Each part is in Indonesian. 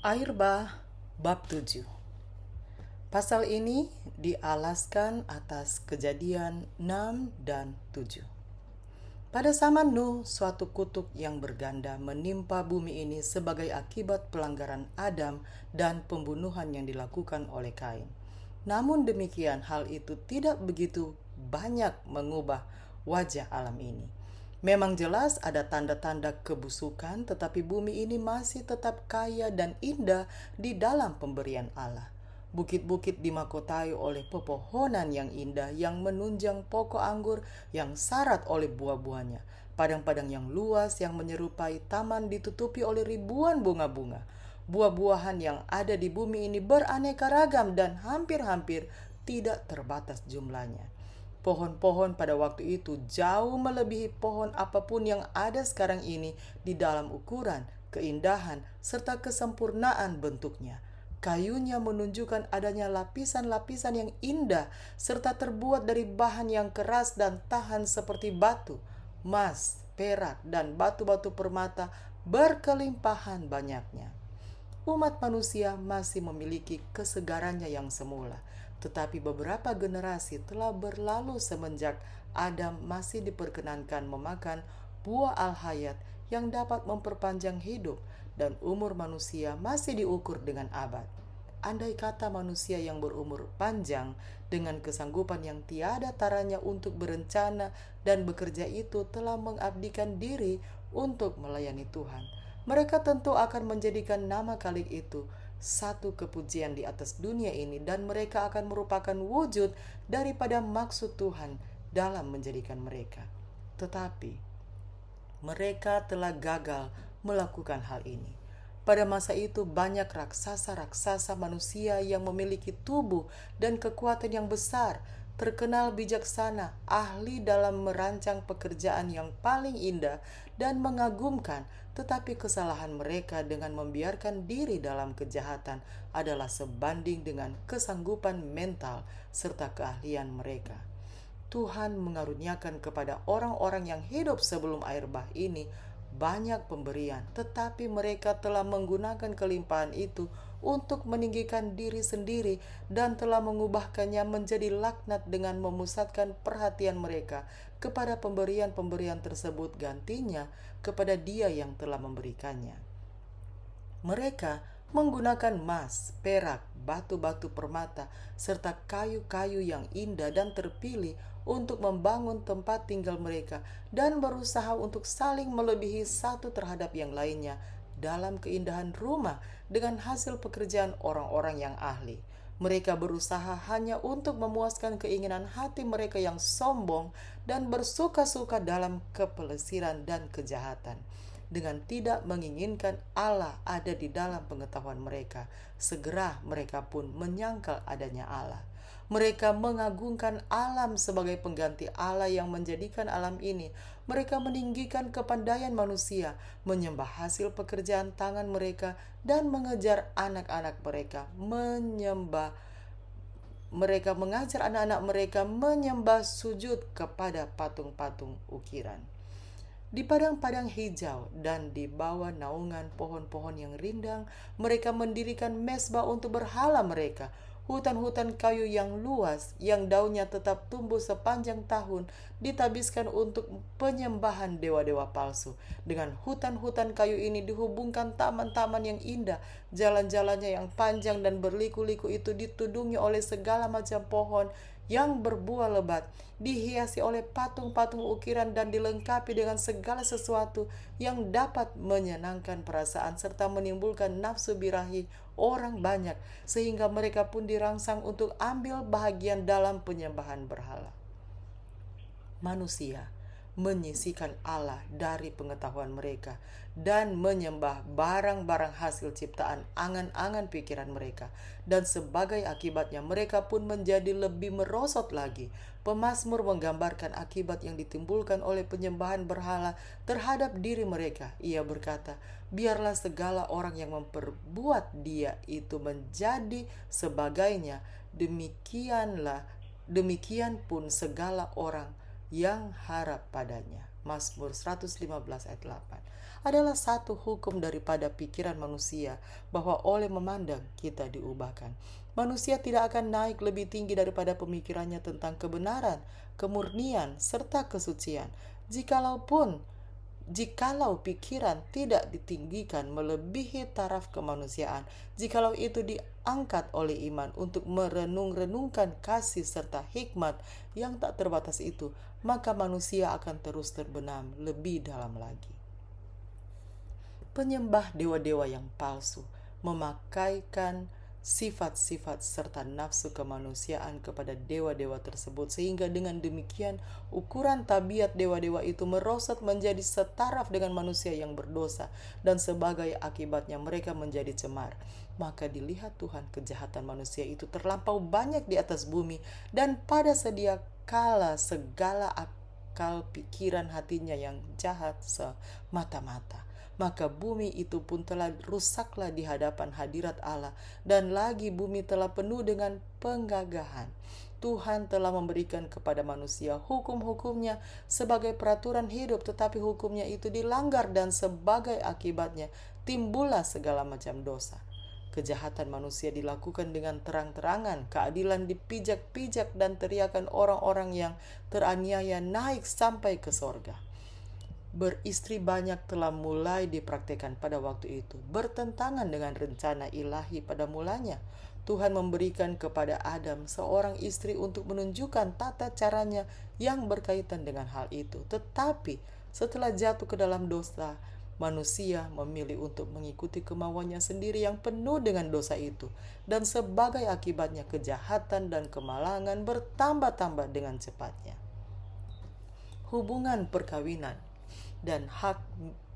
Air Bah bab 7. Pasal ini dialaskan atas Kejadian 6 dan 7. Pada zaman Nuh, suatu kutuk yang berganda menimpa bumi ini sebagai akibat pelanggaran Adam dan pembunuhan yang dilakukan oleh Kain. Namun demikian, hal itu tidak begitu banyak mengubah wajah alam ini. Memang jelas ada tanda-tanda kebusukan, tetapi bumi ini masih tetap kaya dan indah di dalam pemberian Allah. Bukit-bukit dimahkotai oleh pepohonan yang indah yang menunjang pokok anggur yang syarat oleh buah-buahnya. Padang-padang yang luas yang menyerupai taman ditutupi oleh ribuan bunga-bunga. Buah-buahan yang ada di bumi ini beraneka ragam dan hampir-hampir tidak terbatas jumlahnya. Pohon-pohon pada waktu itu jauh melebihi pohon apapun yang ada sekarang ini di dalam ukuran, keindahan, serta kesempurnaan bentuknya. Kayunya menunjukkan adanya lapisan-lapisan yang indah serta terbuat dari bahan yang keras dan tahan seperti batu, emas, perak, dan batu-batu permata berkelimpahan banyaknya. Umat manusia masih memiliki kesegarannya yang semula, tetapi beberapa generasi telah berlalu semenjak Adam masih diperkenankan memakan buah al-hayat yang dapat memperpanjang hidup, dan umur manusia masih diukur dengan abad. Andai kata manusia yang berumur panjang dengan kesanggupan yang tiada taranya untuk berencana dan bekerja itu telah mengabdikan diri untuk melayani Tuhan, mereka tentu akan menjadikan nama Khalik itu satu kepujian di atas dunia ini, dan mereka akan merupakan wujud daripada maksud Tuhan dalam menjadikan mereka. Tetapi mereka telah gagal melakukan hal ini. Pada masa itu banyak raksasa-raksasa manusia yang memiliki tubuh dan kekuatan yang besar, terkenal bijaksana, ahli dalam merancang pekerjaan yang paling indah dan mengagumkan, tetapi kesalahan mereka dengan membiarkan diri dalam kejahatan adalah sebanding dengan kesanggupan mental serta keahlian mereka. Tuhan mengaruniakan kepada orang-orang yang hidup sebelum air bah ini banyak pemberian, tetapi mereka telah menggunakan kelimpahan itu untuk meninggikan diri sendiri dan telah mengubahkannya menjadi laknat dengan memusatkan perhatian mereka kepada pemberian-pemberian tersebut gantinya kepada Dia yang telah memberikannya. Mereka menggunakan emas, perak, batu-batu permata, serta kayu-kayu yang indah dan terpilih untuk membangun tempat tinggal mereka dan berusaha untuk saling melebihi satu terhadap yang lainnya dalam keindahan rumah dengan hasil pekerjaan orang-orang yang ahli. Mereka berusaha hanya untuk memuaskan keinginan hati mereka yang sombong dan bersuka-suka dalam kepelesiran dan kejahatan. Dengan tidak menginginkan Allah ada di dalam pengetahuan mereka, segera mereka pun menyangkal adanya Allah. Mereka mengagungkan alam sebagai pengganti Allah yang menjadikan alam ini. Mereka meninggikan kepandaian manusia, menyembah hasil pekerjaan tangan mereka, dan mengejar anak-anak mereka mengajar anak-anak mereka menyembah sujud kepada patung-patung ukiran. Di padang-padang hijau dan di bawah naungan pohon-pohon yang rindang, mereka mendirikan mezbah untuk berhala mereka. Hutan-hutan kayu yang luas, yang daunnya tetap tumbuh sepanjang tahun, ditabiskan untuk penyembahan dewa-dewa palsu. Dengan hutan-hutan kayu ini dihubungkan taman-taman yang indah. Jalan-jalannya yang panjang dan berliku-liku itu ditudungi oleh segala macam pohon yang berbuah lebat, dihiasi oleh patung-patung ukiran dan dilengkapi dengan segala sesuatu yang dapat menyenangkan perasaan serta menimbulkan nafsu birahi orang banyak, sehingga mereka pun dirangsang untuk ambil bahagian dalam penyembahan berhala. Manusia menyisihkan Allah dari pengetahuan mereka dan menyembah barang-barang hasil ciptaan angan-angan pikiran mereka, dan sebagai akibatnya mereka pun menjadi lebih merosot lagi. Pemazmur menggambarkan akibat yang ditimbulkan oleh penyembahan berhala terhadap diri mereka. Ia berkata, biarlah segala orang yang memperbuat dia itu menjadi sebagainya, demikian pun segala orang yang harap padanya. Mazmur 115 ayat 8, adalah satu hukum daripada pikiran manusia bahwa oleh memandang kita diubahkan. Manusia tidak akan naik lebih tinggi daripada pemikirannya tentang kebenaran, kemurnian, serta kesucian. Jikalau pikiran tidak ditinggikan melebihi taraf kemanusiaan, jikalau itu diangkat oleh iman untuk merenung-renungkan kasih serta hikmat yang tak terbatas itu, maka manusia akan terus terbenam lebih dalam lagi. Penyembah dewa-dewa yang palsu memakaikan sifat-sifat serta nafsu kemanusiaan kepada dewa-dewa tersebut, sehingga dengan demikian ukuran tabiat dewa-dewa itu merosot menjadi setaraf dengan manusia yang berdosa, dan sebagai akibatnya mereka menjadi cemar. Maka dilihat Tuhan kejahatan manusia itu terlampau banyak di atas bumi, dan pada sedia kala segala akal pikiran hatinya yang jahat semata-mata. Maka bumi itu pun telah rusaklah di hadapan hadirat Allah, dan lagi bumi telah penuh dengan penggagahan. Tuhan telah memberikan kepada manusia hukum-hukumnya sebagai peraturan hidup, tetapi hukumnya itu dilanggar, dan sebagai akibatnya timbullah segala macam dosa. Kejahatan manusia dilakukan dengan terang-terangan, keadilan dipijak-pijak, dan teriakan orang-orang yang teraniaya naik sampai ke sorga. Beristri banyak telah mulai dipraktikkan pada waktu itu, bertentangan dengan rencana ilahi pada mulanya. Tuhan memberikan kepada Adam seorang istri untuk menunjukkan tata caranya yang berkaitan dengan hal itu. Tetapi setelah jatuh ke dalam dosa, manusia memilih untuk mengikuti kemauannya sendiri yang penuh dengan dosa itu, dan sebagai akibatnya kejahatan dan kemalangan bertambah-tambah dengan cepatnya. Hubungan perkawinan dan hak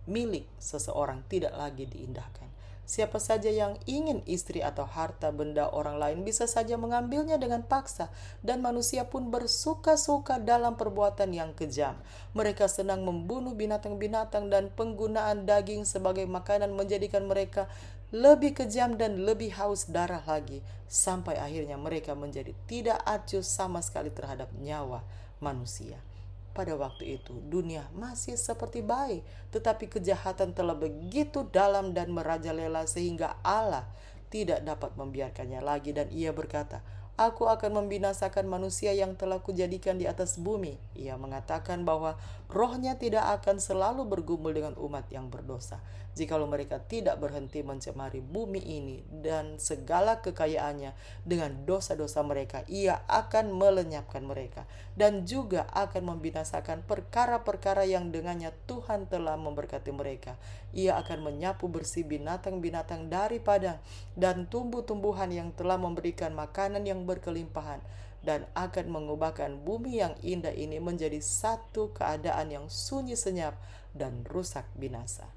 milik seseorang tidak lagi diindahkan. Siapa saja yang ingin istri atau harta benda orang lain bisa saja mengambilnya dengan paksa, dan manusia pun bersuka-suka dalam perbuatan yang kejam. Mereka senang membunuh binatang-binatang, dan penggunaan daging sebagai makanan menjadikan mereka lebih kejam dan lebih haus darah lagi, sampai akhirnya mereka menjadi tidak acuh sama sekali terhadap nyawa manusia. Pada waktu itu dunia masih seperti baik, tetapi kejahatan telah begitu dalam dan merajalela sehingga Allah tidak dapat membiarkannya lagi, dan Ia berkata, "Aku akan membinasakan manusia yang telah kujadikan di atas bumi." Ia mengatakan bahwa rohnya tidak akan selalu bergumul dengan umat yang berdosa. Jikalau mereka tidak berhenti mencemari bumi ini dan segala kekayaannya dengan dosa-dosa mereka, Ia akan melenyapkan mereka, dan juga akan membinasakan perkara-perkara yang dengannya Tuhan telah memberkati mereka. Ia akan menyapu bersih binatang-binatang dari padang dan tumbuh-tumbuhan yang telah memberikan makanan yang berkelimpahan, dan akan mengubahkan bumi yang indah ini menjadi satu keadaan yang sunyi senyap dan rusak binasa.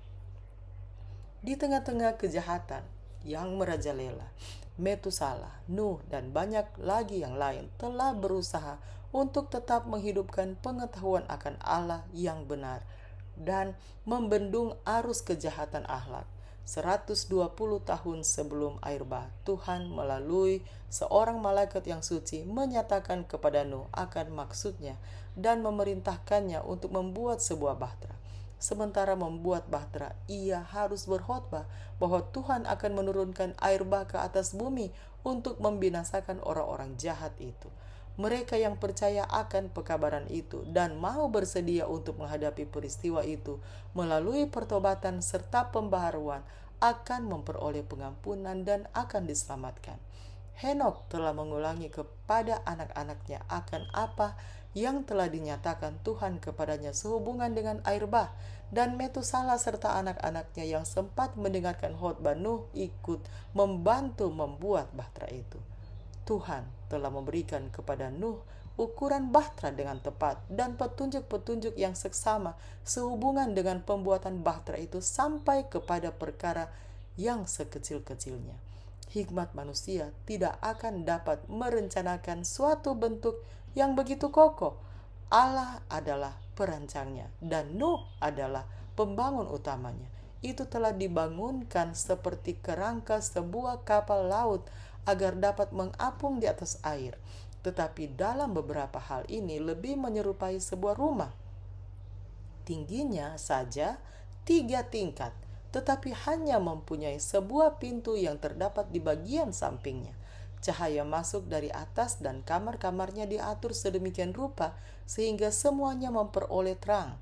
Di tengah-tengah kejahatan yang merajalela, Metusala, Nuh, dan banyak lagi yang lain telah berusaha untuk tetap menghidupkan pengetahuan akan Allah yang benar dan membendung arus kejahatan akhlak. 120 tahun sebelum air bah, Tuhan melalui seorang malaikat yang suci menyatakan kepada Nuh akan maksudnya dan memerintahkannya untuk membuat sebuah bahtera. Sementara membuat bahtera, ia harus berkhotbah bahwa Tuhan akan menurunkan air bah ke atas bumi untuk membinasakan orang-orang jahat itu. Mereka yang percaya akan pekabaran itu dan mau bersedia untuk menghadapi peristiwa itu melalui pertobatan serta pembaharuan akan memperoleh pengampunan dan akan diselamatkan. Henokh telah mengulangi kepada anak-anaknya akan apa yang telah dinyatakan Tuhan kepadanya sehubungan dengan air bah, dan Metusala serta anak-anaknya yang sempat mendengarkan khotbah Nuh ikut membantu membuat bahtera itu. Tuhan telah memberikan kepada Nuh ukuran bahtera dengan tepat dan petunjuk-petunjuk yang seksama sehubungan dengan pembuatan bahtera itu sampai kepada perkara yang sekecil-kecilnya. Hikmat manusia tidak akan dapat merencanakan suatu bentuk yang begitu kokoh. Allah adalah perancangnya dan Nuh adalah pembangun utamanya. Itu telah dibangunkan seperti kerangka sebuah kapal laut agar dapat mengapung di atas air. Tetapi dalam beberapa hal ini lebih menyerupai sebuah rumah. tingginya saja 3 tingkat, tetapi hanya mempunyai sebuah pintu yang terdapat di bagian sampingnya. Cahaya masuk dari atas dan kamar-kamarnya diatur sedemikian rupa sehingga semuanya memperoleh terang.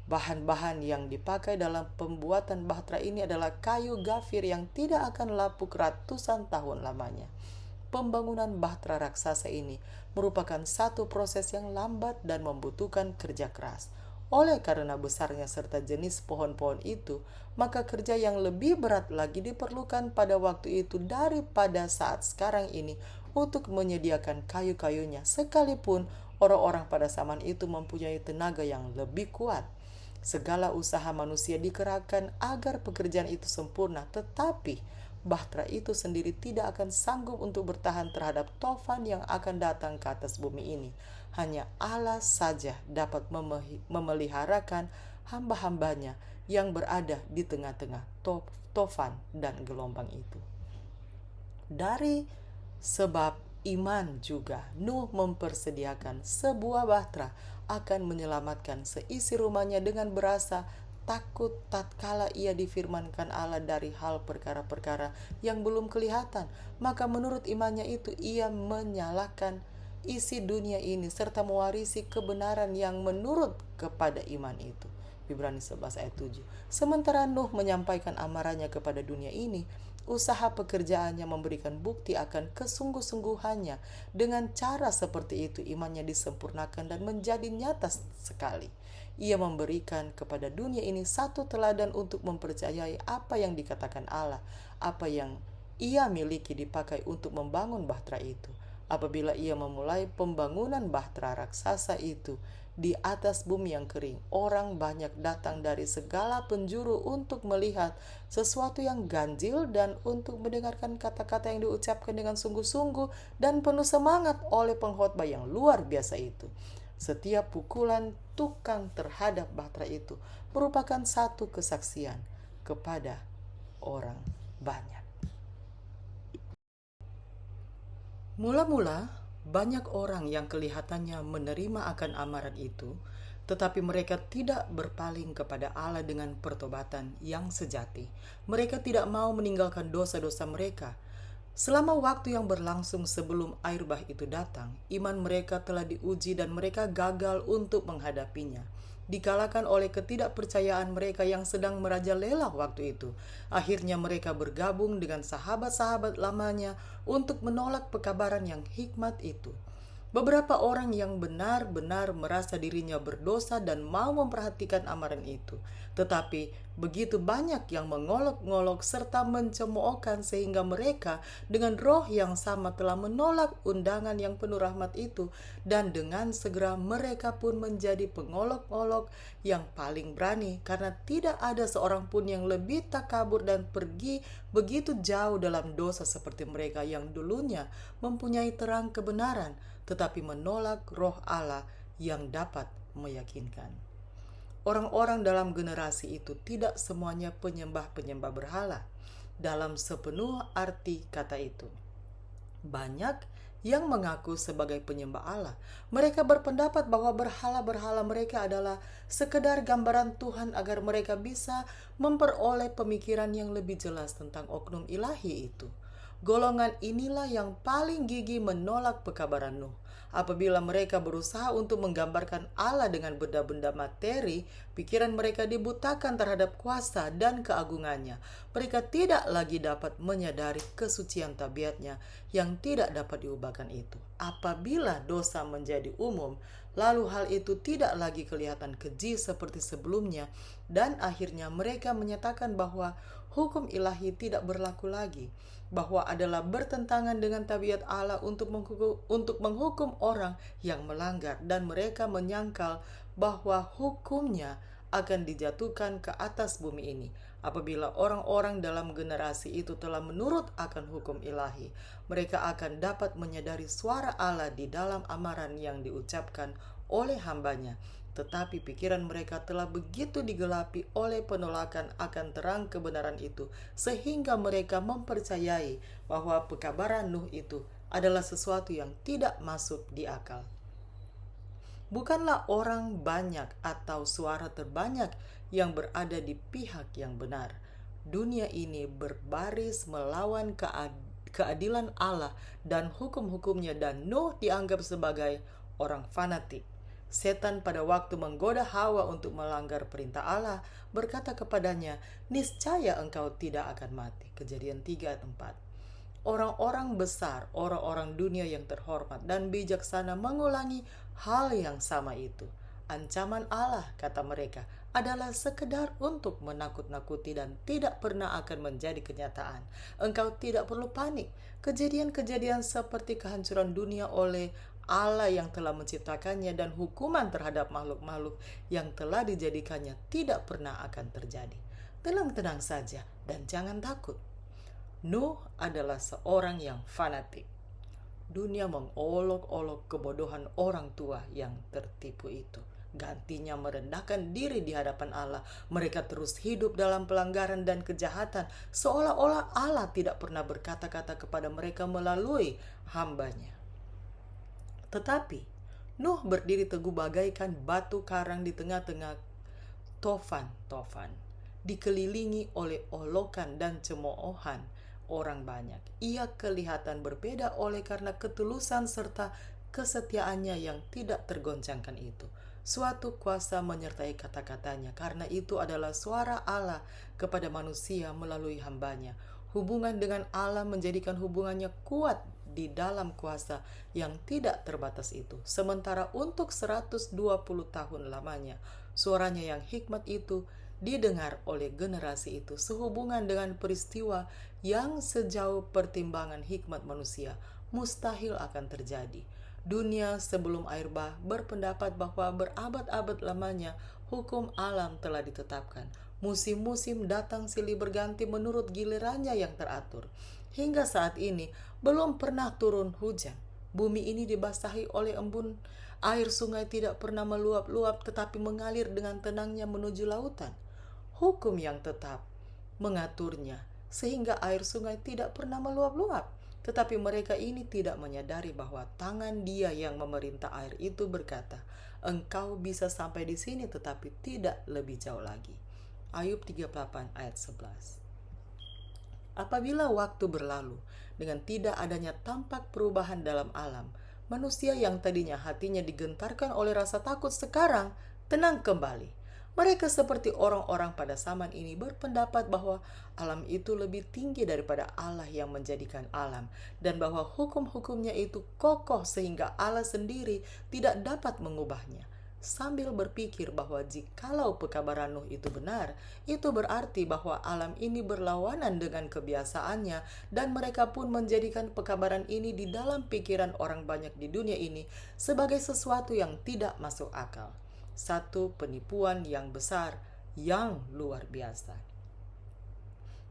Bahan-bahan yang dipakai dalam pembuatan bahtera ini adalah kayu gafir yang tidak akan lapuk ratusan tahun lamanya. Pembangunan bahtera raksasa ini merupakan satu proses yang lambat dan membutuhkan kerja keras. Oleh karena besarnya serta jenis pohon-pohon itu, maka kerja yang lebih berat lagi diperlukan pada waktu itu daripada saat sekarang ini untuk menyediakan kayu-kayunya, sekalipun orang-orang pada zaman itu mempunyai tenaga yang lebih kuat. Segala usaha manusia dikerahkan agar pekerjaan itu sempurna, tetapi bahtera itu sendiri tidak akan sanggup untuk bertahan terhadap tofan yang akan datang ke atas bumi ini. Hanya Allah saja dapat memeliharakan hamba-hambanya yang berada di tengah-tengah tofan dan gelombang itu. Dari sebab iman juga, Nuh mempersediakan sebuah bahtera akan menyelamatkan seisi rumahnya dengan berasa takut tatkala ia difirmankan Allah dari hal perkara-perkara yang belum kelihatan. Maka menurut imannya itu ia menyalakan isi dunia ini serta mewarisi kebenaran yang menurut kepada iman itu. Ibrani 11 ayat 7. Sementara Nuh menyampaikan amarahnya kepada dunia ini, usaha pekerjaannya memberikan bukti akan kesungguh-sungguhannya. Dengan cara seperti itu imannya disempurnakan dan menjadi nyata sekali. Ia memberikan kepada dunia ini satu teladan untuk mempercayai apa yang dikatakan Allah. Apa yang ia miliki dipakai untuk membangun bahtera itu. Apabila ia memulai pembangunan bahtera raksasa itu di atas bumi yang kering, orang banyak datang dari segala penjuru untuk melihat sesuatu yang ganjil dan untuk mendengarkan kata-kata yang diucapkan dengan sungguh-sungguh dan penuh semangat oleh pengkhotbah yang luar biasa itu. Setiap pukulan tukang terhadap bahtera itu merupakan satu kesaksian kepada orang banyak. Mula-mula banyak orang yang kelihatannya menerima akan amaran itu, tetapi mereka tidak berpaling kepada Allah dengan pertobatan yang sejati. Mereka tidak mau meninggalkan dosa-dosa mereka. Selama waktu yang berlangsung sebelum air bah itu datang, iman mereka telah diuji dan mereka gagal untuk menghadapinya. Dikalahkan oleh ketidakpercayaan mereka yang sedang merajalela waktu itu. Akhirnya mereka bergabung dengan sahabat-sahabat lamanya untuk menolak pekabaran yang hikmat itu. Beberapa orang yang benar-benar merasa dirinya berdosa dan mau memperhatikan amaran itu. Tetapi begitu banyak yang mengolok-ngolok serta mencemoohkan sehingga mereka dengan roh yang sama telah menolak undangan yang penuh rahmat itu. Dan dengan segera mereka pun menjadi pengolok-ngolok yang paling berani, karena tidak ada seorang pun yang lebih takabur dan pergi begitu jauh dalam dosa seperti mereka yang dulunya mempunyai terang kebenaran, tetapi menolak roh Allah yang dapat meyakinkan. Orang-orang dalam generasi itu tidak semuanya penyembah-penyembah berhala dalam sepenuh arti kata itu. Banyak yang mengaku sebagai penyembah Allah. Mereka berpendapat bahwa berhala-berhala mereka adalah sekedar gambaran Tuhan agar mereka bisa memperoleh pemikiran yang lebih jelas tentang oknum ilahi itu. Golongan inilah yang paling gigih menolak pekabaran Nuh. Apabila mereka berusaha untuk menggambarkan Allah dengan benda-benda materi, pikiran mereka dibutakan terhadap kuasa dan keagungannya. Mereka tidak lagi dapat menyadari kesucian tabiatnya yang tidak dapat diubahkan itu. Apabila dosa menjadi umum, lalu hal itu tidak lagi kelihatan keji seperti sebelumnya, dan akhirnya mereka menyatakan bahwa hukum ilahi tidak berlaku lagi, bahwa adalah bertentangan dengan tabiat Allah untuk menghukum orang yang melanggar, dan mereka menyangkal bahwa hukumnya akan dijatuhkan ke atas bumi ini. Apabila orang-orang dalam generasi itu telah menurut akan hukum ilahi, mereka akan dapat menyadari suara Allah di dalam amaran yang diucapkan oleh hambanya. Tetapi pikiran mereka telah begitu digelapi oleh penolakan akan terang kebenaran itu, sehingga mereka mempercayai bahwa pekabaran Nuh itu adalah sesuatu yang tidak masuk di akal. Bukanlah orang banyak atau suara terbanyak yang berada di pihak yang benar. Dunia ini berbaris melawan keadilan Allah dan hukum-hukumnya, dan Nuh dianggap sebagai orang fanatik. Setan pada waktu menggoda Hawa untuk melanggar perintah Allah berkata kepadanya, "Niscaya engkau tidak akan mati." Kejadian 3 ayat 4. Orang-orang besar, orang-orang dunia yang terhormat dan bijaksana mengulangi hal yang sama itu. Ancaman Allah, kata mereka, adalah sekedar untuk menakut-nakuti dan tidak pernah akan menjadi kenyataan. Engkau tidak perlu panik. Kejadian-kejadian seperti kehancuran dunia oleh Allah yang telah menciptakannya dan hukuman terhadap makhluk-makhluk yang telah dijadikannya tidak pernah akan terjadi. Tenang-tenang saja dan jangan takut. Nuh adalah seorang yang fanatik. Dunia mengolok-olok kebodohan orang tua yang tertipu itu. Gantinya merendahkan diri di hadapan Allah. Mereka terus hidup dalam pelanggaran dan kejahatan, seolah-olah Allah tidak pernah berkata-kata kepada mereka melalui hambanya. Tetapi Nuh berdiri teguh bagaikan batu karang di tengah-tengah tofan, dikelilingi oleh olokan dan cemoohan orang banyak. Ia kelihatan berbeda oleh karena ketulusan serta kesetiaannya yang tidak tergoncangkan itu. Suatu kuasa menyertai kata-katanya, karena itu adalah suara Allah kepada manusia melalui hambanya. Hubungan dengan Allah menjadikan hubungannya kuat di dalam kuasa yang tidak terbatas itu. Sementara untuk 120 tahun lamanya, suaranya yang hikmat itu didengar oleh generasi itu, sehubungan dengan peristiwa yang sejauh pertimbangan hikmat manusia mustahil akan terjadi. Dunia sebelum air bah berpendapat bahwa berabad-abad lamanya hukum alam telah ditetapkan. Musim-musim datang silih berganti menurut gilirannya yang teratur. Hingga saat ini belum pernah turun hujan. Bumi ini dibasahi oleh embun. Air sungai tidak pernah meluap-luap tetapi mengalir dengan tenangnya menuju lautan. Hukum yang tetap mengaturnya sehingga air sungai tidak pernah meluap-luap. Tetapi mereka ini tidak menyadari bahwa tangan Dia yang memerintah air itu berkata, "Engkau bisa sampai di sini tetapi tidak lebih jauh lagi." Ayub 38 ayat 11. Apabila waktu berlalu dengan tidak adanya tampak perubahan dalam alam, manusia yang tadinya hatinya digentarkan oleh rasa takut sekarang tenang kembali. Mereka seperti orang-orang pada zaman ini berpendapat bahwa alam itu lebih tinggi daripada Allah yang menjadikan alam, dan bahwa hukum-hukumnya itu kokoh sehingga Allah sendiri tidak dapat mengubahnya. Sambil berpikir bahwa jikalau pekabaran Nuh itu benar, itu berarti bahwa alam ini berlawanan dengan kebiasaannya, dan mereka pun menjadikan pekabaran ini di dalam pikiran orang banyak di dunia ini sebagai sesuatu yang tidak masuk akal. Satu penipuan yang besar, yang luar biasa.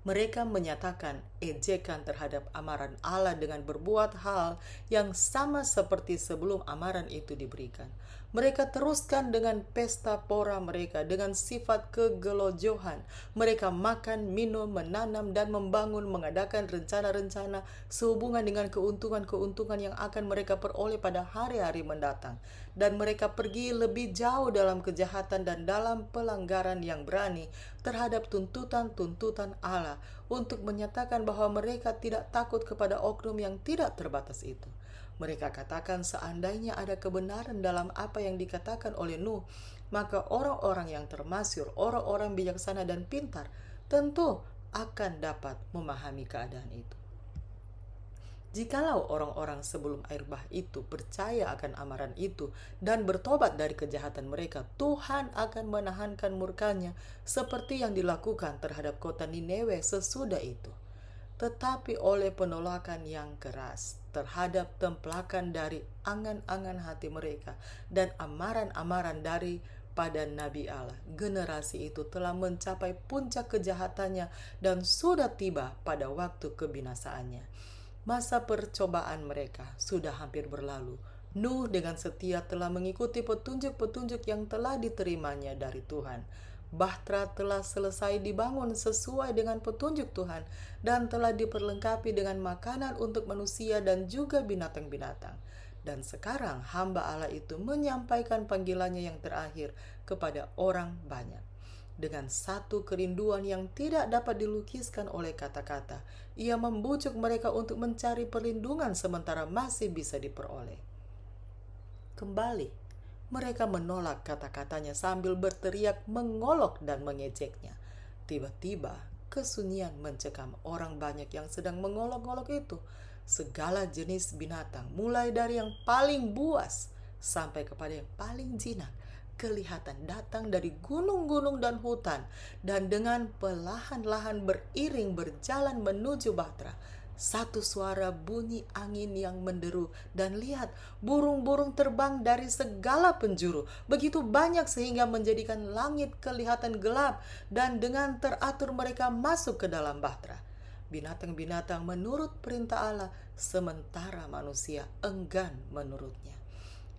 Mereka menyatakan ejekan terhadap amaran Allah dengan berbuat hal yang sama seperti sebelum amaran itu diberikan. Mereka teruskan dengan pesta pora mereka dengan sifat kegelojohan. Mereka makan, minum, menanam, dan membangun, mengadakan rencana-rencana sehubungan dengan keuntungan-keuntungan yang akan mereka peroleh pada hari-hari mendatang. Dan mereka pergi lebih jauh dalam kejahatan dan dalam pelanggaran yang berani terhadap tuntutan-tuntutan Allah untuk menyatakan bahwa mereka tidak takut kepada oknum yang tidak terbatas itu. Mereka katakan seandainya ada kebenaran dalam apa yang dikatakan oleh Nuh, maka orang-orang yang termasyhur, orang-orang bijaksana dan pintar tentu akan dapat memahami keadaan itu. Jikalau orang-orang sebelum air bah itu percaya akan amaran itu dan bertobat dari kejahatan mereka, Tuhan akan menahankan murkanya seperti yang dilakukan terhadap kota Nineve sesudah itu. Tetapi oleh penolakan yang keras terhadap templakan dari angan-angan hati mereka dan amaran-amaran daripada Nabi Allah, generasi itu telah mencapai puncak kejahatannya dan sudah tiba pada waktu kebinasaannya. Masa percobaan mereka sudah hampir berlalu. Nuh dengan setia telah mengikuti petunjuk-petunjuk yang telah diterimanya dari Tuhan. Bahtera telah selesai dibangun sesuai dengan petunjuk Tuhan dan telah diperlengkapi dengan makanan untuk manusia dan juga binatang-binatang. Dan sekarang hamba Allah itu menyampaikan panggilannya yang terakhir kepada orang banyak. Dengan satu kerinduan yang tidak dapat dilukiskan oleh kata-kata, ia membujuk mereka untuk mencari perlindungan sementara masih bisa diperoleh. Kembali, mereka menolak kata-katanya sambil berteriak, mengolok dan mengejeknya. Tiba-tiba, kesunyian mencekam orang banyak yang sedang mengolok-olok itu. Segala jenis binatang, mulai dari yang paling buas sampai kepada yang paling jinak, kelihatan datang dari gunung-gunung dan hutan, dan dengan perlahan-lahan beriring berjalan menuju Bahtera. Satu suara bunyi angin yang menderu, dan lihat, burung-burung terbang dari segala penjuru, begitu banyak sehingga menjadikan langit kelihatan gelap, dan dengan teratur mereka masuk ke dalam Bahtera. Binatang-binatang menurut perintah Allah, sementara manusia enggan menurutnya.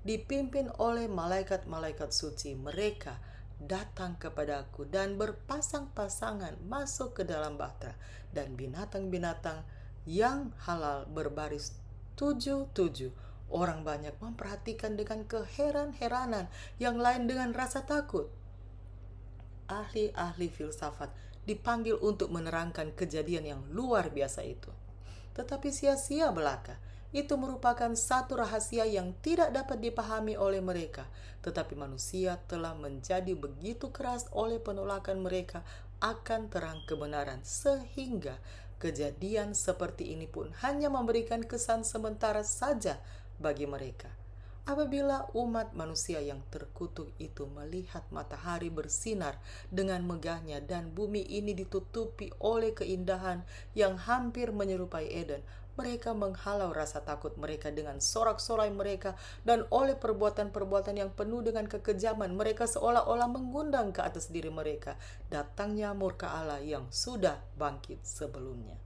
Dipimpin oleh malaikat-malaikat suci, mereka datang kepadaku dan berpasang-pasangan masuk ke dalam Bahtera, dan binatang-binatang yang halal berbaris 7-7. Orang banyak memperhatikan dengan keheran-heranan, yang lain dengan rasa takut. Ahli-ahli filsafat dipanggil untuk menerangkan kejadian yang luar biasa itu. Tetapi sia-sia belaka. Itu merupakan satu rahasia yang tidak dapat dipahami oleh mereka. Tetapi manusia telah menjadi begitu keras oleh penolakan mereka akan terang kebenaran, sehingga kejadian seperti ini pun hanya memberikan kesan sementara saja bagi mereka. Apabila umat manusia yang terkutuk itu melihat matahari bersinar dengan megahnya dan bumi ini ditutupi oleh keindahan yang hampir menyerupai Eden, mereka menghalau rasa takut mereka dengan sorak-sorai mereka, dan oleh perbuatan-perbuatan yang penuh dengan kekejaman mereka seolah-olah mengundang ke atas diri mereka datangnya murka Allah yang sudah bangkit sebelumnya.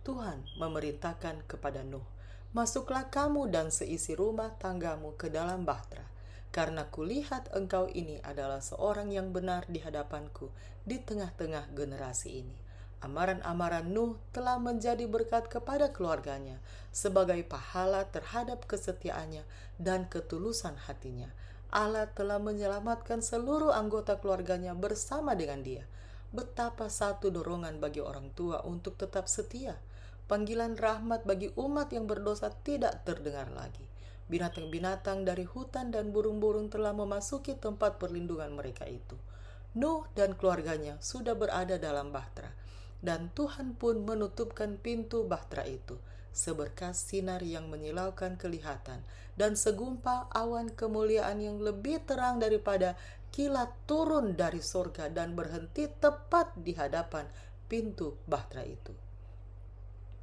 Tuhan memerintahkan kepada Nuh, "Masuklah kamu dan seisi rumah tanggamu ke dalam Bahtera, karena kulihat engkau ini adalah seorang yang benar di hadapanku di tengah-tengah generasi ini." Amaran-amaran Nuh telah menjadi berkat kepada keluarganya sebagai pahala terhadap kesetiaannya dan ketulusan hatinya. Allah telah menyelamatkan seluruh anggota keluarganya bersama dengan dia. Betapa satu dorongan bagi orang tua untuk tetap setia. Panggilan rahmat bagi umat yang berdosa tidak terdengar lagi. Binatang-binatang dari hutan dan burung-burung telah memasuki tempat perlindungan mereka itu. Nuh dan keluarganya sudah berada dalam Bahtera, dan Tuhan pun menutupkan pintu Bahtera itu. Seberkas sinar yang menyilaukan kelihatan, dan segumpal awan kemuliaan yang lebih terang daripada kilat turun dari surga dan berhenti tepat di hadapan pintu Bahtera itu.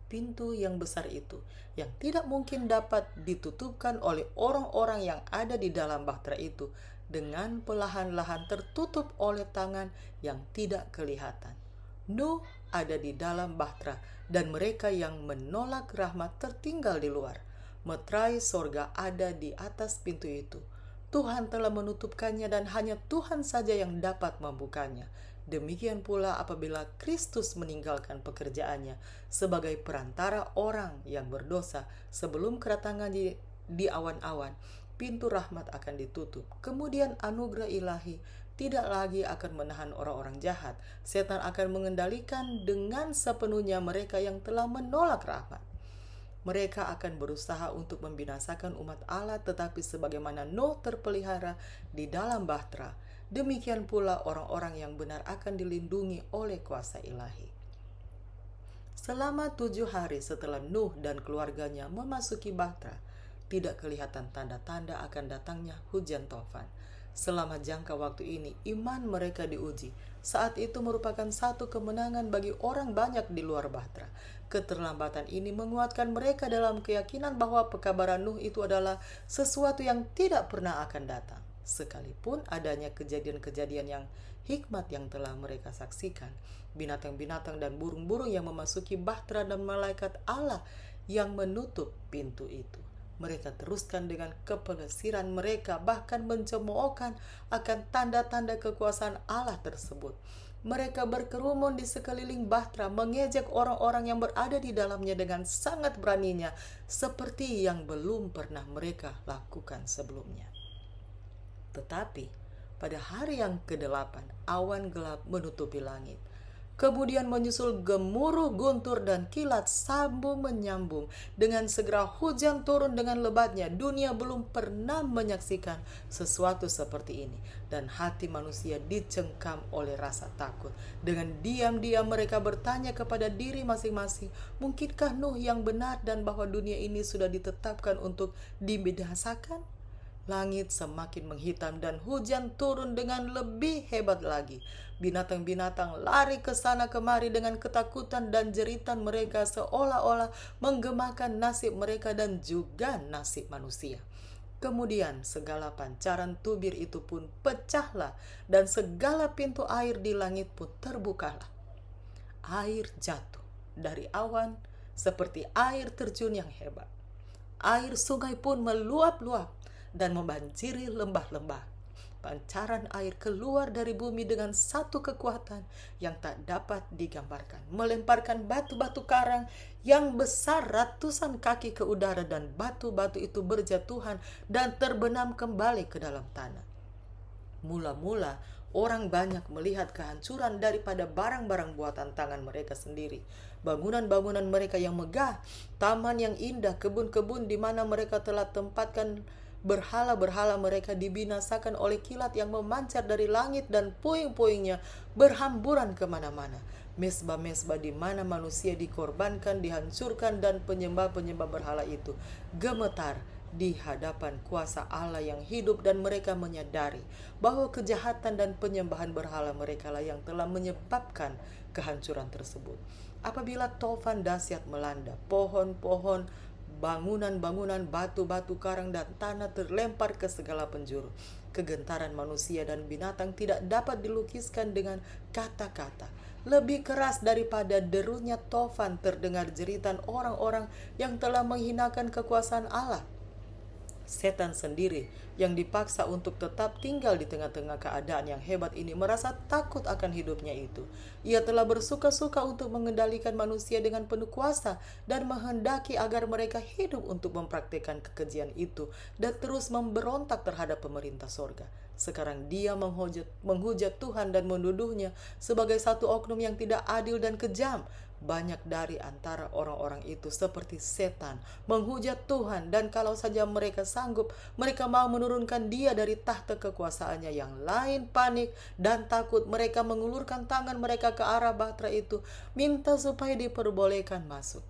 Pintu yang besar itu, yang tidak mungkin dapat ditutupkan oleh orang-orang yang ada di dalam Bahtera itu, dengan perlahan-lahan tertutup oleh tangan yang tidak kelihatan. Nuh ada di dalam Bahtera, dan mereka yang menolak rahmat tertinggal di luar. Meterai sorga ada di atas pintu itu. Tuhan telah menutupkannya, dan hanya Tuhan saja yang dapat membukanya. Demikian pula apabila Kristus meninggalkan pekerjaannya sebagai perantara orang yang berdosa sebelum kedatangannya di awan-awan, pintu rahmat akan ditutup. Kemudian anugerah ilahi tidak lagi akan menahan orang-orang jahat. Setan akan mengendalikan dengan sepenuhnya mereka yang telah menolak rahmat. Mereka akan berusaha untuk membinasakan umat Allah, tetapi sebagaimana Nuh terpelihara di dalam Bahtera, demikian pula orang-orang yang benar akan dilindungi oleh kuasa ilahi. Selama 7 hari setelah Nuh dan keluarganya memasuki Bahtera, tidak kelihatan tanda-tanda akan datangnya hujan tofan. Selama jangka waktu ini, iman mereka diuji. Saat itu merupakan satu kemenangan bagi orang banyak di luar Bahtera. Keterlambatan ini menguatkan mereka dalam keyakinan bahwa pekabaran Nuh itu adalah sesuatu yang tidak pernah akan datang. Sekalipun adanya kejadian-kejadian yang hikmat yang telah mereka saksikan, binatang-binatang dan burung-burung yang memasuki Bahtera dan malaikat Allah yang menutup pintu itu. Mereka teruskan dengan kepelesiran mereka, bahkan mencemoohkan akan tanda-tanda kekuasaan Allah tersebut. Mereka berkerumun di sekeliling bahtera, mengejek orang-orang yang berada di dalamnya dengan sangat beraninya, seperti yang belum pernah mereka lakukan sebelumnya. Tetapi pada hari yang ke-8, awan gelap menutupi langit. Kemudian menyusul gemuruh guntur dan kilat sambung menyambung. Dengan segera hujan turun dengan lebatnya. Dunia belum pernah menyaksikan sesuatu seperti ini. Dan hati manusia dicengkam oleh rasa takut. Dengan diam-diam mereka bertanya kepada diri masing-masing, mungkinkah Nuh yang benar dan bahwa dunia ini sudah ditetapkan untuk dibinasakan? Langit semakin menghitam dan hujan turun dengan lebih hebat lagi. Binatang-binatang lari ke sana kemari dengan ketakutan dan jeritan mereka seolah-olah menggemakan nasib mereka dan juga nasib manusia. Kemudian segala pancaran tubir itu pun pecahlah dan segala pintu air di langit pun terbukalah. Air jatuh dari awan seperti air terjun yang hebat. Air sungai pun meluap-luap dan membanjiri lembah-lembah. Pancaran air keluar dari bumi dengan satu kekuatan yang tak dapat digambarkan, melemparkan batu-batu karang yang besar ratusan kaki ke udara, dan batu-batu itu berjatuhan dan terbenam kembali ke dalam tanah. Mula-mula orang banyak melihat kehancuran daripada barang-barang buatan tangan mereka sendiri. Bangunan-bangunan mereka yang megah, taman yang indah, kebun-kebun di mana mereka telah tempatkan berhala-berhala mereka dibinasakan oleh kilat yang memancar dari langit, dan puing-puingnya berhamburan kemana-mana. Mesbah-mesbah di mana manusia dikorbankan, dihancurkan, dan penyembah-penyembah berhala itu gemetar di hadapan kuasa Allah yang hidup, dan mereka menyadari bahwa kejahatan dan penyembahan berhala mereka lah yang telah menyebabkan kehancuran tersebut. Apabila tofan dahsyat melanda, pohon-pohon, bangunan-bangunan, batu-batu karang, dan tanah terlempar ke segala penjuru. Kegentaran manusia dan binatang tidak dapat dilukiskan dengan kata-kata. Lebih keras daripada derunya tofan terdengar jeritan orang-orang yang telah menghinakan kekuasaan Allah. Setan sendiri yang dipaksa untuk tetap tinggal di tengah-tengah keadaan yang hebat ini merasa takut akan hidupnya itu. Ia telah bersuka-suka untuk mengendalikan manusia dengan penuh kuasa dan menghendaki agar mereka hidup untuk mempraktikkan kekejian itu dan terus memberontak terhadap pemerintah sorga. Sekarang dia menghujat Tuhan dan menuduhnya sebagai satu oknum yang tidak adil dan kejam. Banyak dari antara orang-orang itu seperti setan menghujat Tuhan, dan kalau saja mereka sanggup, mereka mau menurunkan dia dari tahta kekuasaannya. Yang lain panik dan takut. Mereka mengulurkan tangan mereka ke arah bahtera itu, minta supaya diperbolehkan masuk.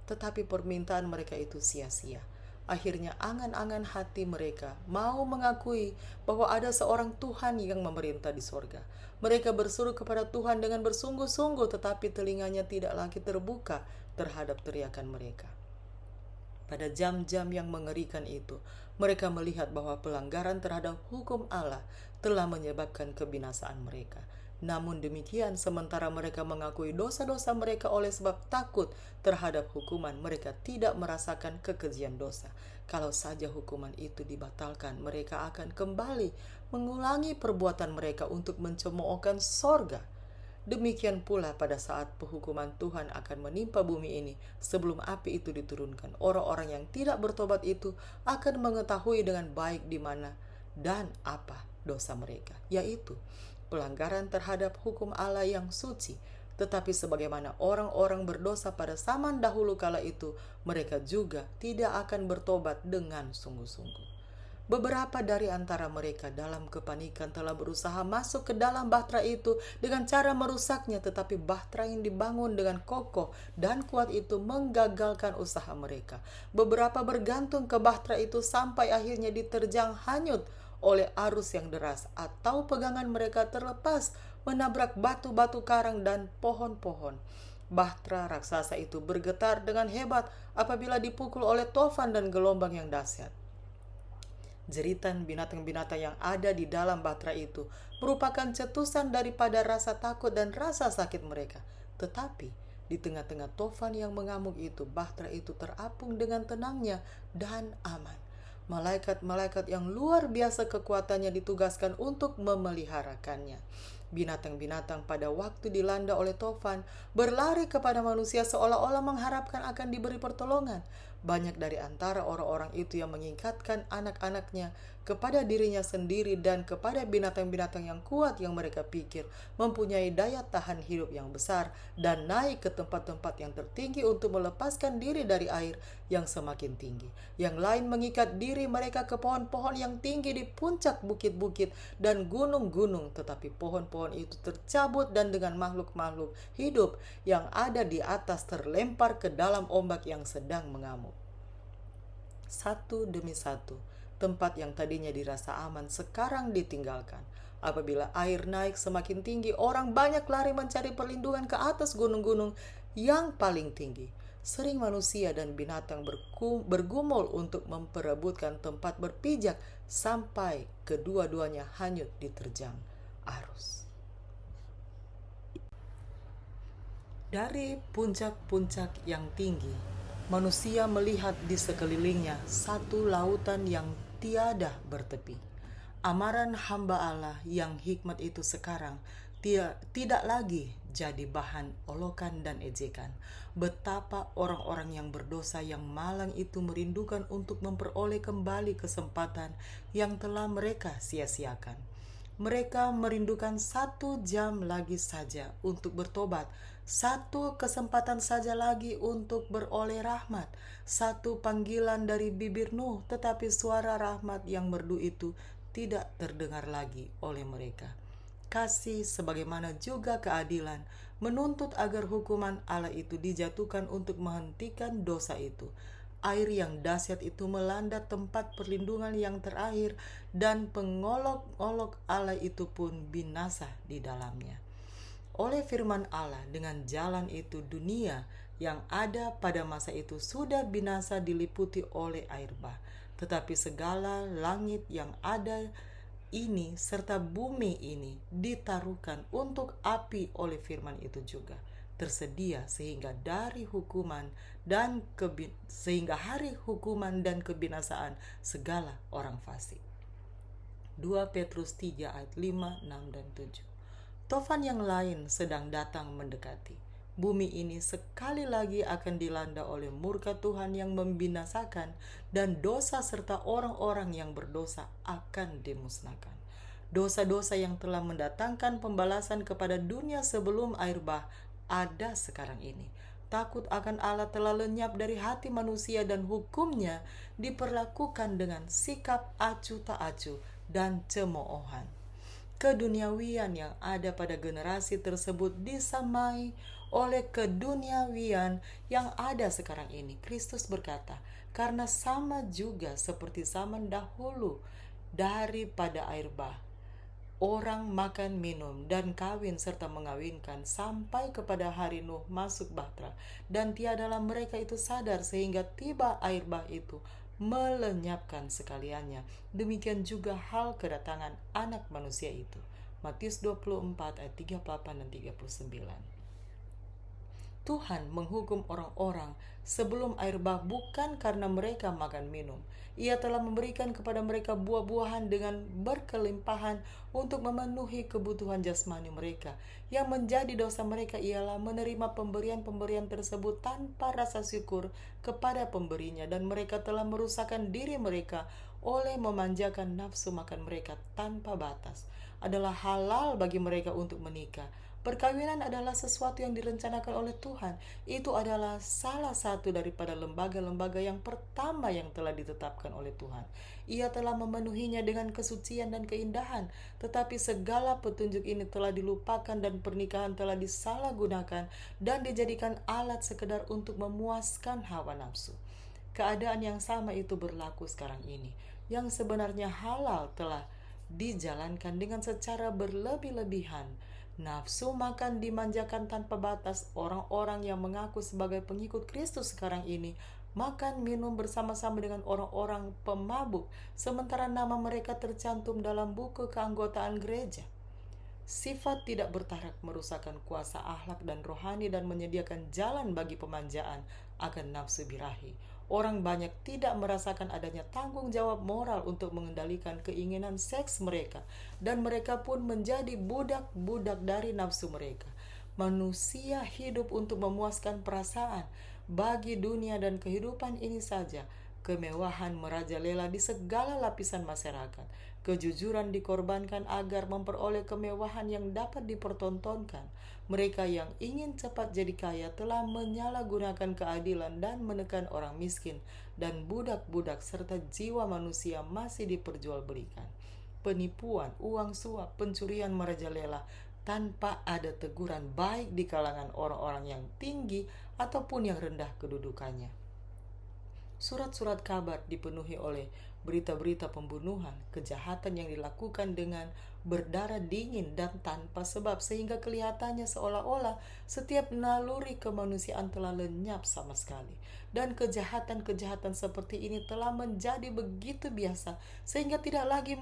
Tetapi permintaan mereka itu sia-sia. Akhirnya angan-angan hati mereka mau mengakui bahwa ada seorang Tuhan yang memerintah di sorga. Mereka berseru kepada Tuhan dengan bersungguh-sungguh, tetapi telinganya tidak lagi terbuka terhadap teriakan mereka. Pada jam-jam yang mengerikan itu, mereka melihat bahwa pelanggaran terhadap hukum Allah telah menyebabkan kebinasaan mereka. Namun demikian, sementara mereka mengakui dosa-dosa mereka oleh sebab takut terhadap hukuman, mereka tidak merasakan kekejian dosa. Kalau saja hukuman itu dibatalkan, mereka akan kembali mengulangi perbuatan mereka untuk mencemoohkan sorga. Demikian pula pada saat penghukuman Tuhan akan menimpa bumi ini, sebelum api itu diturunkan, orang-orang yang tidak bertobat itu akan mengetahui dengan baik di mana dan apa dosa mereka, yaitu pelanggaran terhadap hukum Allah yang suci. Tetapi sebagaimana orang-orang berdosa pada zaman dahulu kala itu, mereka juga tidak akan bertobat dengan sungguh-sungguh. Beberapa dari antara mereka dalam kepanikan telah berusaha masuk ke dalam bahtera itu dengan cara merusaknya, tetapi bahtera yang dibangun dengan kokoh dan kuat itu menggagalkan usaha mereka. Beberapa bergantung ke bahtera itu sampai akhirnya diterjang hanyut oleh arus yang deras, atau pegangan mereka terlepas menabrak batu-batu karang dan pohon-pohon. Bahtera raksasa itu bergetar dengan hebat apabila dipukul oleh tofan dan gelombang yang dahsyat. Jeritan binatang-binatang yang ada di dalam bahtera itu merupakan cetusan daripada rasa takut dan rasa sakit mereka. Tetapi di tengah-tengah tofan yang mengamuk itu, bahtera itu terapung dengan tenangnya dan aman. Malaikat-malaikat yang luar biasa kekuatannya ditugaskan untuk memeliharakannya. Binatang-binatang pada waktu dilanda oleh tofan berlari kepada manusia seolah-olah mengharapkan akan diberi pertolongan. Banyak dari antara orang-orang itu yang mengikatkan anak-anaknya kepada dirinya sendiri dan kepada binatang-binatang yang kuat yang mereka pikir mempunyai daya tahan hidup yang besar, dan naik ke tempat-tempat yang tertinggi untuk melepaskan diri dari air yang semakin tinggi. Yang lain mengikat diri mereka ke pohon-pohon yang tinggi di puncak bukit-bukit dan gunung-gunung, tetapi pohon-pohon itu tercabut dan dengan makhluk-makhluk hidup yang ada di atas terlempar ke dalam ombak yang sedang mengamuk. Satu demi satu, tempat yang tadinya dirasa aman sekarang ditinggalkan. Apabila air naik semakin tinggi, orang banyak lari mencari perlindungan ke atas gunung-gunung yang paling tinggi. Sering manusia dan binatang bergumul untuk memperebutkan tempat berpijak sampai kedua-duanya hanyut diterjang arus. Dari puncak-puncak yang tinggi, manusia melihat di sekelilingnya satu lautan yang tiada bertepi. Amaran hamba Allah yang hikmat itu sekarang tidak lagi jadi bahan olokan dan ejekan. Betapa orang-orang yang berdosa yang malang itu merindukan untuk memperoleh kembali kesempatan yang telah mereka sia-siakan. Mereka merindukan 1 jam lagi saja untuk bertobat, 1 kesempatan saja lagi untuk beroleh rahmat, 1 panggilan dari bibir Nuh, tetapi suara rahmat yang merdu itu tidak terdengar lagi oleh mereka. Kasih sebagaimana juga keadilan menuntut agar hukuman Allah itu dijatuhkan untuk menghentikan dosa itu. Air yang dahsyat itu melanda tempat perlindungan yang terakhir, dan pengolok-olok Allah itu pun binasa di dalamnya. Oleh firman Allah, dengan jalan itu dunia yang ada pada masa itu sudah binasa diliputi oleh air bah. Tetapi segala langit yang ada ini serta bumi ini ditaruhkan untuk api oleh firman itu juga. Tersedia sehingga hari hukuman dan kebinasaan segala orang fasik. 2 Petrus 3 ayat 5, 6, dan 7. Tofan yang lain sedang datang mendekati. Bumi ini sekali lagi akan dilanda oleh murka Tuhan yang membinasakan, dan dosa serta orang-orang yang berdosa akan dimusnahkan. Dosa-dosa yang telah mendatangkan pembalasan kepada dunia sebelum air bah ada sekarang ini. Takut akan Allah telah lenyap dari hati manusia, dan hukumnya diperlakukan dengan sikap acuh tak acuh dan cemoohan. Keduniawian yang ada pada generasi tersebut disamai oleh keduniawian yang ada sekarang ini. Kristus berkata, karena sama juga seperti zaman dahulu daripada air bah, orang makan, minum, dan kawin serta mengawinkan sampai kepada hari Nuh masuk bahtera, dan tiadalah mereka itu sadar sehingga tiba air bah itu melenyapkan sekaliannya. Demikian juga hal kedatangan anak manusia itu. Matius 24 ayat 38 dan 39. Tuhan menghukum orang-orang sebelum air bah bukan karena mereka makan minum. Ia telah memberikan kepada mereka buah-buahan dengan berkelimpahan untuk memenuhi kebutuhan jasmani mereka. Yang menjadi dosa mereka ialah menerima pemberian-pemberian tersebut tanpa rasa syukur kepada pemberinya, dan mereka telah merusakkan diri mereka oleh memanjakan nafsu makan mereka tanpa batas. Adalah halal bagi mereka untuk menikah. Perkawinan adalah sesuatu yang direncanakan oleh Tuhan. Itu adalah salah satu daripada lembaga-lembaga yang pertama yang telah ditetapkan oleh Tuhan. Ia telah memenuhinya dengan kesucian dan keindahan. Tetapi segala petunjuk ini telah dilupakan, dan pernikahan telah disalahgunakan dan dijadikan alat sekedar untuk memuaskan hawa nafsu. Keadaan yang sama itu berlaku sekarang ini. Yang sebenarnya halal telah dijalankan dengan secara berlebih-lebihan. Nafsu makan dimanjakan tanpa batas. Orang-orang yang mengaku sebagai pengikut Kristus sekarang ini makan minum bersama-sama dengan orang-orang pemabuk, sementara nama mereka tercantum dalam buku keanggotaan gereja. Sifat tidak bertarak merusakkan kuasa akhlak dan rohani dan menyediakan jalan bagi pemanjaan akan nafsu birahi. Orang banyak tidak merasakan adanya tanggung jawab moral untuk mengendalikan keinginan seks mereka, dan mereka pun menjadi budak-budak dari nafsu mereka. Manusia hidup untuk memuaskan perasaan. Bagi dunia dan kehidupan ini saja, kemewahan merajalela di segala lapisan masyarakat. Kejujuran dikorbankan agar memperoleh kemewahan yang dapat dipertontonkan. Mereka yang ingin cepat jadi kaya telah menyalahgunakan keadilan dan menekan orang miskin, dan budak-budak serta jiwa manusia masih diperjualbelikan. Penipuan, uang suap, pencurian merajalela tanpa ada teguran baik di kalangan orang-orang yang tinggi ataupun yang rendah kedudukannya. Surat-surat kabar dipenuhi oleh berita-berita pembunuhan, kejahatan yang dilakukan dengan berdarah dingin dan tanpa sebab, sehingga kelihatannya seolah-olah setiap naluri kemanusiaan telah lenyap sama sekali. Dan kejahatan-kejahatan seperti ini telah menjadi begitu biasa sehingga tidak lagi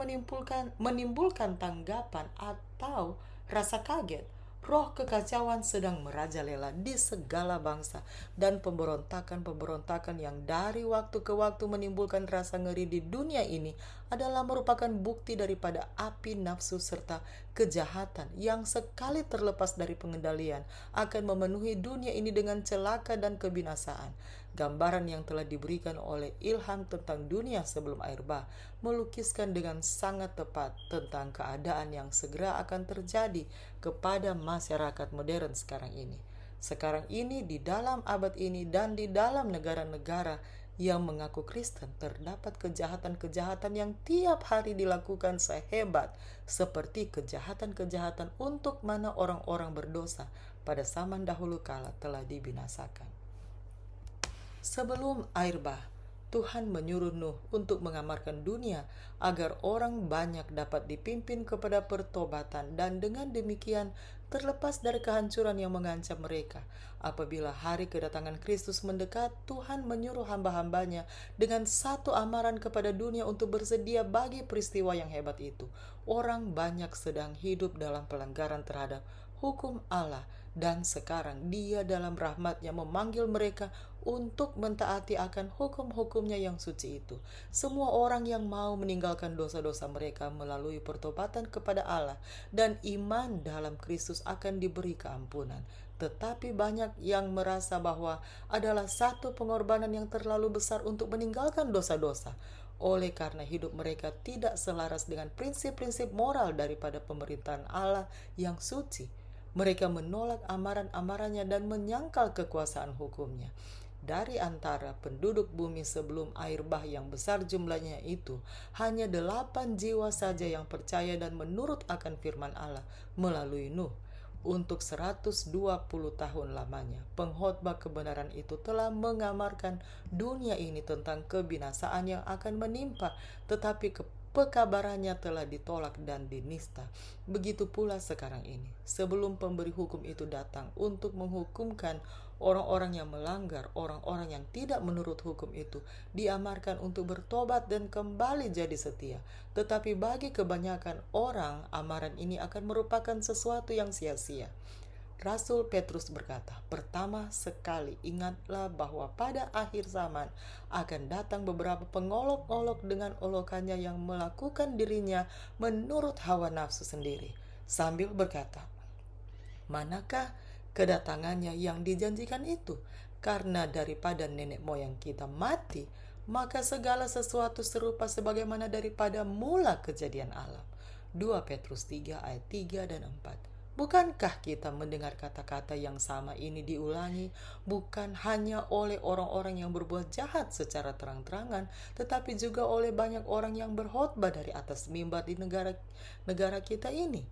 menimbulkan tanggapan atau rasa kaget. Roh kekacauan sedang merajalela di segala bangsa, dan pemberontakan-pemberontakan yang dari waktu ke waktu menimbulkan rasa ngeri di dunia ini adalah merupakan bukti daripada api nafsu serta kejahatan yang sekali terlepas dari pengendalian akan memenuhi dunia ini dengan celaka dan kebinasaan. Gambaran yang telah diberikan oleh Ilham tentang dunia sebelum air bah melukiskan dengan sangat tepat tentang keadaan yang segera akan terjadi kepada masyarakat modern sekarang ini. Sekarang ini, di dalam abad ini, dan di dalam negara-negara yang mengaku Kristen, terdapat kejahatan-kejahatan yang tiap hari dilakukan sehebat seperti kejahatan-kejahatan untuk mana orang-orang berdosa pada zaman dahulu kala telah dibinasakan. Sebelum air bah, Tuhan menyuruh Nuh untuk mengamarkan dunia agar orang banyak dapat dipimpin kepada pertobatan, dan dengan demikian terlepas dari kehancuran yang mengancam mereka. Apabila hari kedatangan Kristus mendekat, Tuhan menyuruh hamba-hambanya dengan satu amaran kepada dunia untuk bersedia bagi peristiwa yang hebat itu. Orang banyak sedang hidup dalam pelanggaran terhadap hukum Allah, dan sekarang Dia dalam rahmat-Nya memanggil mereka untuk mentaati akan hukum-hukumnya yang suci itu. Semua orang yang mau meninggalkan dosa-dosa mereka melalui pertobatan kepada Allah dan iman dalam Kristus akan diberi keampunan. Tetapi banyak yang merasa bahwa adalah satu pengorbanan yang terlalu besar untuk meninggalkan dosa-dosa. Oleh karena hidup mereka tidak selaras dengan prinsip-prinsip moral daripada pemerintahan Allah yang suci, mereka menolak amaran-amarannya dan menyangkal kekuasaan hukumnya. Dari antara penduduk bumi sebelum air bah yang besar jumlahnya itu, hanya 8 jiwa saja yang percaya dan menurut akan firman Allah melalui Nuh. Untuk 120 tahun lamanya, pengkhotbah kebenaran itu telah mengamarkan dunia ini tentang kebinasaan yang akan menimpa, tetapi pekabarannya telah ditolak dan dinista. Begitu pula sekarang ini, sebelum pemberi hukum itu datang untuk menghukumkan orang-orang yang melanggar, orang-orang yang tidak menurut hukum itu diamarkan untuk bertobat dan kembali jadi setia. Tetapi bagi kebanyakan orang, amaran ini akan merupakan sesuatu yang sia-sia. Rasul Petrus berkata, pertama sekali ingatlah bahwa pada akhir zaman akan datang beberapa pengolok-olok dengan olokannya yang melakukan dirinya menurut hawa nafsu sendiri, sambil berkata, manakah kedatangannya yang dijanjikan itu? Karena daripada nenek moyang kita mati, maka segala sesuatu serupa sebagaimana daripada mula kejadian alam. 2 Petrus 3 ayat 3 dan 4. Bukankah kita mendengar kata-kata yang sama ini diulangi bukan hanya oleh orang-orang yang berbuat jahat secara terang-terangan, tetapi juga oleh banyak orang yang berkhotbah dari atas mimbar di negara kita ini?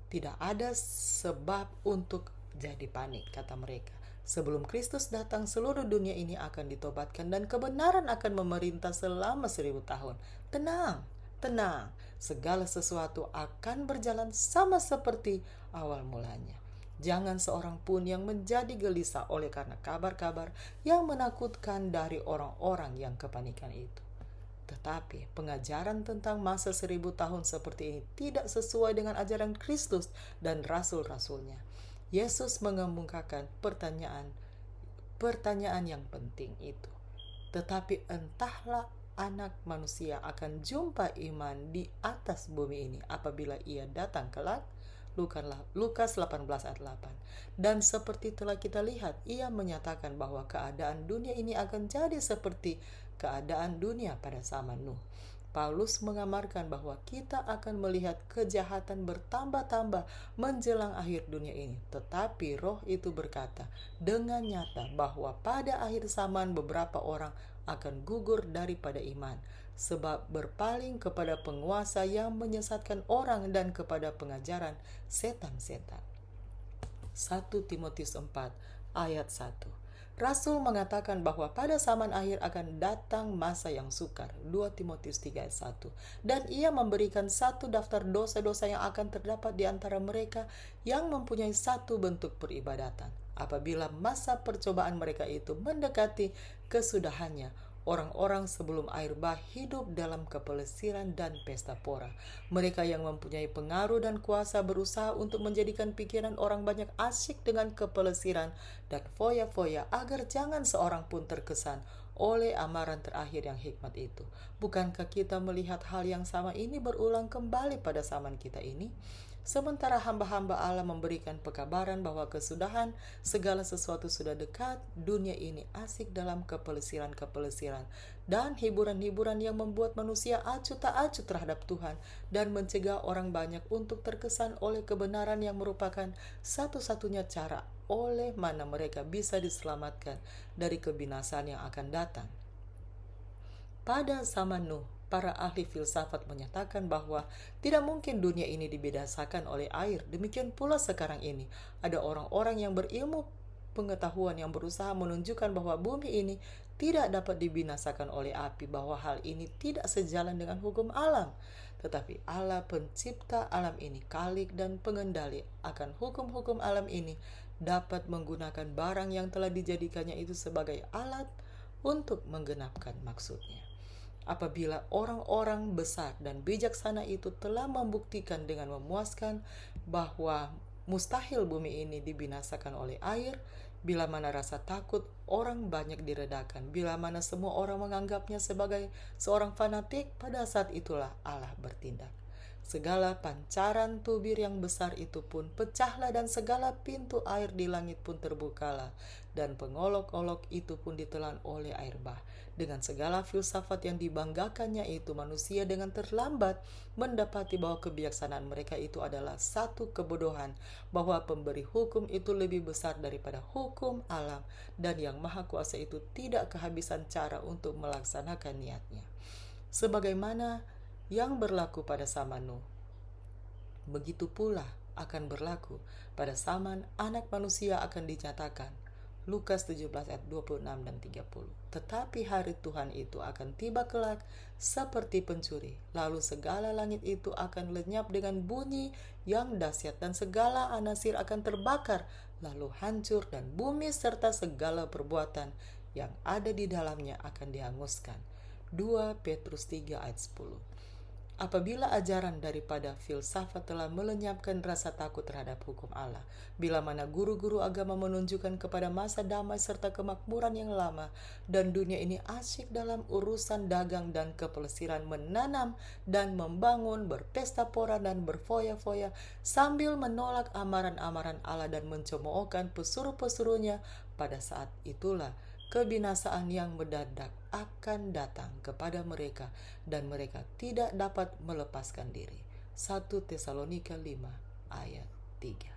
Tidak ada sebab untuk jadi panik, kata mereka. Sebelum Kristus datang, seluruh dunia ini akan ditobatkan dan kebenaran akan memerintah selama 1000 tahun. Tenang, tenang. Segala sesuatu akan berjalan sama seperti awal mulanya. Jangan seorang pun yang menjadi gelisah oleh karena kabar-kabar yang menakutkan dari orang-orang yang kepanikan itu. Tetapi pengajaran tentang masa 1000 tahun seperti ini tidak sesuai dengan ajaran Kristus dan rasul-rasulnya. Yesus mengemukakan pertanyaan yang penting itu. Tetapi entahlah anak manusia akan jumpa iman di atas bumi ini apabila ia datang kelak. Lukas 18 ayat 8. Dan seperti telah kita lihat, ia menyatakan bahwa keadaan dunia ini akan jadi seperti keadaan dunia pada zaman Nuh. Paulus mengamarkan bahwa kita akan melihat kejahatan bertambah-tambah menjelang akhir dunia ini. Tetapi roh itu berkata dengan nyata bahwa pada akhir zaman beberapa orang akan gugur daripada iman, sebab berpaling kepada penguasa yang menyesatkan orang dan kepada pengajaran setan-setan. 1 Timotius 4 ayat 1. Rasul mengatakan bahwa pada zaman akhir akan datang masa yang sukar. 2 Timotius 3 ayat 1. Dan ia memberikan satu daftar dosa-dosa yang akan terdapat di antara mereka yang mempunyai satu bentuk peribadatan. Apabila masa percobaan mereka itu mendekati kesudahannya, orang-orang sebelum air bah hidup dalam kepelesiran dan pesta pora. Mereka yang mempunyai pengaruh dan kuasa berusaha untuk menjadikan pikiran orang banyak asyik dengan kepelesiran dan foya-foya agar jangan seorang pun terkesan oleh amaran terakhir yang hikmat itu. Bukankah kita melihat hal yang sama ini berulang kembali pada zaman kita ini? Sementara hamba-hamba Allah memberikan pekabaran bahwa kesudahan segala sesuatu sudah dekat, dunia ini asik dalam kepelesiran-kepelesiran dan hiburan-hiburan yang membuat manusia acuh tak acuh terhadap Tuhan dan mencegah orang banyak untuk terkesan oleh kebenaran yang merupakan satu-satunya cara oleh mana mereka bisa diselamatkan dari kebinasaan yang akan datang. Pada zaman Nuh, para ahli filsafat menyatakan bahwa tidak mungkin dunia ini dibinasakan oleh air. Demikian pula sekarang ini, ada orang-orang yang berilmu pengetahuan yang berusaha menunjukkan bahwa bumi ini tidak dapat dibinasakan oleh api, bahwa hal ini tidak sejalan dengan hukum alam. Tetapi Allah pencipta alam ini, khalik dan pengendali akan hukum-hukum alam ini, dapat menggunakan barang yang telah dijadikannya itu sebagai alat untuk menggenapkan maksudnya. Apabila orang-orang besar dan bijaksana itu telah membuktikan dengan memuaskan bahwa mustahil bumi ini dibinasakan oleh air, bila mana rasa takut orang banyak diredakan, bila mana semua orang menganggapnya sebagai seorang fanatik, pada saat itulah Allah bertindak. Segala pancaran tubir yang besar itu pun pecahlah dan segala pintu air di langit pun terbukalah dan pengolok-olok itu pun ditelan oleh air bah. Dengan segala filsafat yang dibanggakannya itu, manusia dengan terlambat mendapati bahwa kebijaksanaan mereka itu adalah satu kebodohan, bahwa pemberi hukum itu lebih besar daripada hukum alam, dan yang maha kuasa itu tidak kehabisan cara untuk melaksanakan niatnya. Sebagaimana yang berlaku pada zaman Nuh, begitu pula akan berlaku pada zaman anak manusia akan dinyatakan. Lukas 17 ayat 26 dan 30. Tetapi hari Tuhan itu akan tiba kelak seperti pencuri. Lalu segala langit itu akan lenyap dengan bunyi yang dahsyat dan segala anasir akan terbakar lalu hancur dan bumi serta segala perbuatan yang ada di dalamnya akan dihanguskan. 2 Petrus 3 ayat 10. Apabila ajaran daripada filsafat telah melenyapkan rasa takut terhadap hukum Allah, bila mana guru-guru agama menunjukkan kepada masa damai serta kemakmuran yang lama, dan dunia ini asyik dalam urusan dagang dan kepelesiran, menanam dan membangun, berpesta pora dan berfoya-foya, sambil menolak amaran-amaran Allah dan mencemoohkan pesuruh-pesuruhnya, pada saat itulah kebinasaan yang mendadak akan datang kepada mereka dan mereka tidak dapat melepaskan diri. 1 Tesalonika 5 ayat 3.